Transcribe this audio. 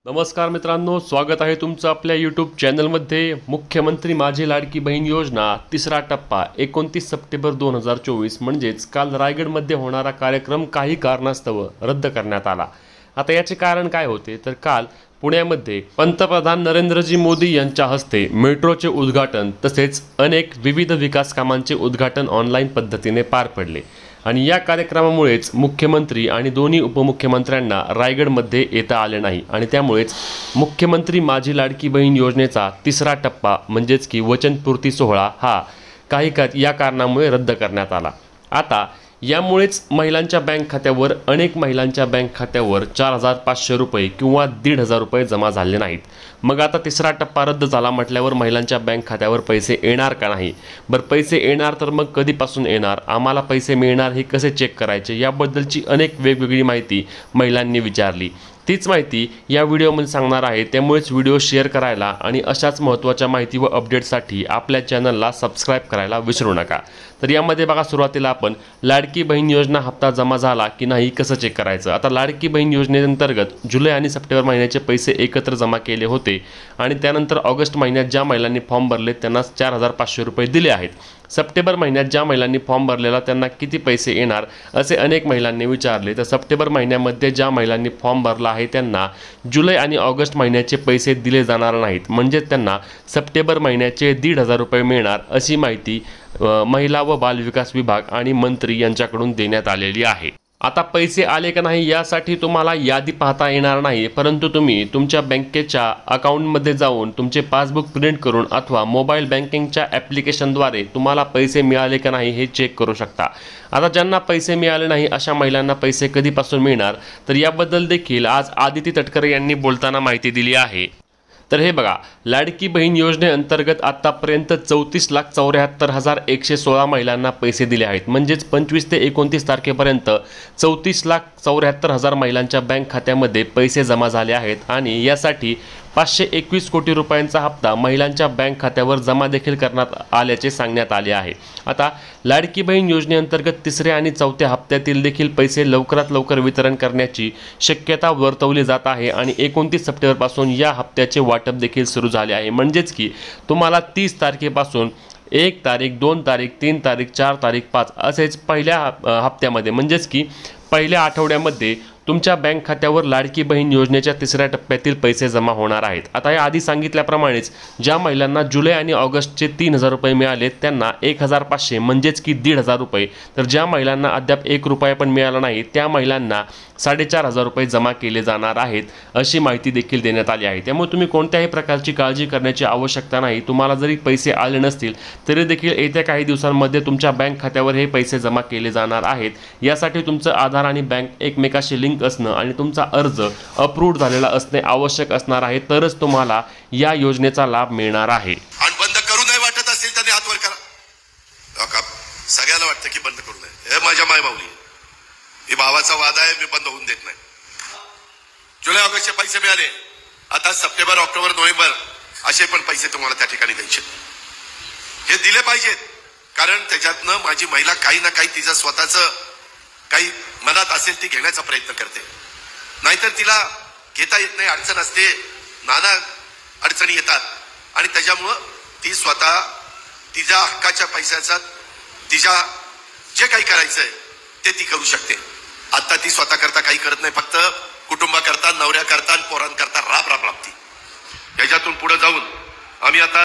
नमस्कार मित्रांनो, स्वागत आहे तुमचं आपल्या यूट्यूब चॅनलमध्ये। मुख्यमंत्री माझी लाडकी बहीण योजना तिसरा टप्पा 29 सप्टेंबर 2024 म्हणजेच काल रायगडमध्ये होणारा कार्यक्रम काही कारणास्तव रद्द करण्यात आला। आता याचे कारण काय होते तर काल पुण्यामध्ये पंतप्रधान नरेंद्रजी मोदी यांच्या हस्ते मेट्रोचे उद्घाटन तसेच अनेक विविध विकास कामांचे उद्घाटन ऑनलाईन पद्धतीने पार पडले आणि या कार्यक्रमामुळेच मुख्यमंत्री आणि दोन्ही उपमुख्यमंत्र्यांना रायगडमध्ये येता आले नाही आणि त्यामुळेच मुख्यमंत्री माझी लाडकी बहीण योजनेचा तिसरा टप्पा म्हणजेच की वचनपूर्ती सोहळा हा या कारणामुळे रद्द करण्यात आला। आता यामुळेच महिलांच्या बँक खात्यावर अनेक महिलांच्या बँक खात्यावर 4500 रुपये किंवा 1500 रुपये जमा झाले नाहीत। मग आता तिसरा टप्पा रद्द झाला म्हटल्यावर महिलांच्या बँक खात्यावर पैसे येणार का नाही? बरं, पैसे येणार तर मग कधीपासून येणार, आम्हाला पैसे मिळणार हे कसे चेक करायचे, याबद्दलची अनेक वेगवेगळी माहिती महिलांनी विचारली। तीच माहिती या व्हिडिओमध्ये सांगणार आहे, त्यामुळेच व्हिडिओ शेअर करायला आणि अशाच महत्त्वाच्या माहिती व अपडेटसाठी आपल्या चॅनलला सबस्क्राईब करायला विसरू नका। तर यामध्ये बघा, सुरुवातीला आपण लाडकी बहीण योजना हप्ता जमा झाला की नाही कसं चेक करायचं। आता लाडकी बहीण योजनेअंतर्गत जुलै आणि सप्टेंबर महिन्याचे पैसे एकत्र जमा केले होते आणि त्यानंतर ऑगस्ट महिन्यात ज्या महिलांनी फॉर्म भरले त्यांना 4500 रुपये दिले आहेत। सप्टेंबर महिन्यात ज्या महिलांनी फॉर्म भरलेला त्यांना किती पैसे येणार असे अनेक महिलांनी विचारले। तर सप्टेंबर महिन्यामध्ये ज्या महिलांनी फॉर्म भरला आहे त्यांना जुलै आणि ऑगस्ट महिन्याचे पैसे दिले जाणार नाहीत, म्हणजे त्यांना सप्टेंबर महिन्याचे 1500 रुपये मिळणार अशी माहिती महिला व बाल विकास विभाग आणि मंत्री यांच्याकडून देण्यात आलेली आहे। आता पैसे आले का नाही यासाठी तुम्हाला यादी पाहता येणार नाही, परंतु तुम्ही तुमच्या बँकेच्या अकाउंटमध्ये जाऊन तुमचे पासबुक प्रिंट करून अथवा मोबाईल बँकिंगच्या ॲप्लिकेशनद्वारे तुम्हाला पैसे मिळाले का नाही हे चेक करू शकता। आता ज्यांना पैसे मिळाले नाही अशा महिलांना पैसे कधीपासून मिळणार तर याबद्दल देखील आज आदिती तटकरे यांनी बोलताना माहिती दिली आहे। तर हे बघा, लाडकी बहीण योजनेअंतर्गत आतापर्यंत 34,74,116 महिलांना पैसे दिले आहेत, म्हणजेच 25 ते 29 तारखेपर्यंत 34,74,000 महिलांच्या बँक खात्यामध्ये पैसे जमा झाले आहेत आणि यासाठी 521 कोटी रुपयांचा हप्ता महिलांच्या बँक खात्यावर जमा देखील करण्यात आल्याचे सांगण्यात आले आहे। आता लाडकी बहीण योजनेअंतर्गत तिसऱ्या आणि चौथ्या हप्त्यातील देखील पैसे लवकरात लवकर वितरण करण्याची शक्यता वर्तवली जात आहे आणि 29 सप्टेंबरपासून या हप्त्याचे वाटप देखील सुरू झाले आहे। म्हणजेच की तुम्हाला 30 तारखेपासून 1 तारीख, 2 तारीख, 3 तारीख, 4 तारीख, 5 असेच पहिल्या हप्त्यामध्ये म्हणजेच की पहिल्या आठवड्यामध्ये तुमच्या बँक खात्यावर लाडकी बहीण योजनेच्या तिसऱ्या टप्प्यातील पैसे जमा होणार आहेत। आता या आधी सांगितल्याप्रमाणेच ज्या महिलांना जुलै आणि ऑगस्टचे 3000 रुपये मिळाले त्यांना 1500 म्हणजेच की 1500 रुपये, तर ज्या महिलांना अद्याप 1 रुपया पण मिळाला नाही त्या महिलांना 4500 रुपये जमा केले जाणार आहेत अशी माहिती देखील देण्यात आली आहे। त्यामुळे तुम्ही कोणत्याही प्रकारची काळजी करण्याची आवश्यकता नाही। तुम्हाला जरी पैसे आले नसतील तरी देखील येत्या काही दिवसांमध्ये तुमच्या बँक खात्यावर हे पैसे जमा केले जाणार आहेत। यासाठी तुमचं आधार आणि बँक एकमेकाशी लिंक असणं आणि तुमचा अर्ज अप्रूव्ड झालेला असणे आवश्यक असणार आहे, तरच तुम्हाला या योजनेचा लाभ मिळणार आहे। आणि बंद करू नाही वाटत असेल तर हात वर करा। सगळ्याला वाटतं की बंद करू नये, हे माझ्या मायबाऊली ही भावाचा वाद आहे, मी बंद होऊन देत नाही। जुलै ऑगस्टचे पैसे मिळाले, आता सप्टेंबर, ऑक्टोबर, नोव्हेंबर असे पण पैसे तुम्हाला त्या ठिकाणी द्यायचे, हे दिले पाहिजेत, कारण त्याच्यातनं माझी महिला काही ना काही तिचं स्वतःचं काही मनात असेल ती घेण्याचा प्रयत्न करते, नाहीतर तिला घेता येत नाही, अडचण असते, नाना अडचणी येतात आणि त्याच्यामुळं ती स्वतः तिच्या हक्काच्या पैशाचा तिच्या जे काही करायचंय ते ती करू शकते। आता ती स्वतः करता काही करत नाही, फक्त कुटुंबाकरता, नवऱ्याकरता, पोरांकरता राब राबती। याच्यातून पुढे जाऊन आम्ही आता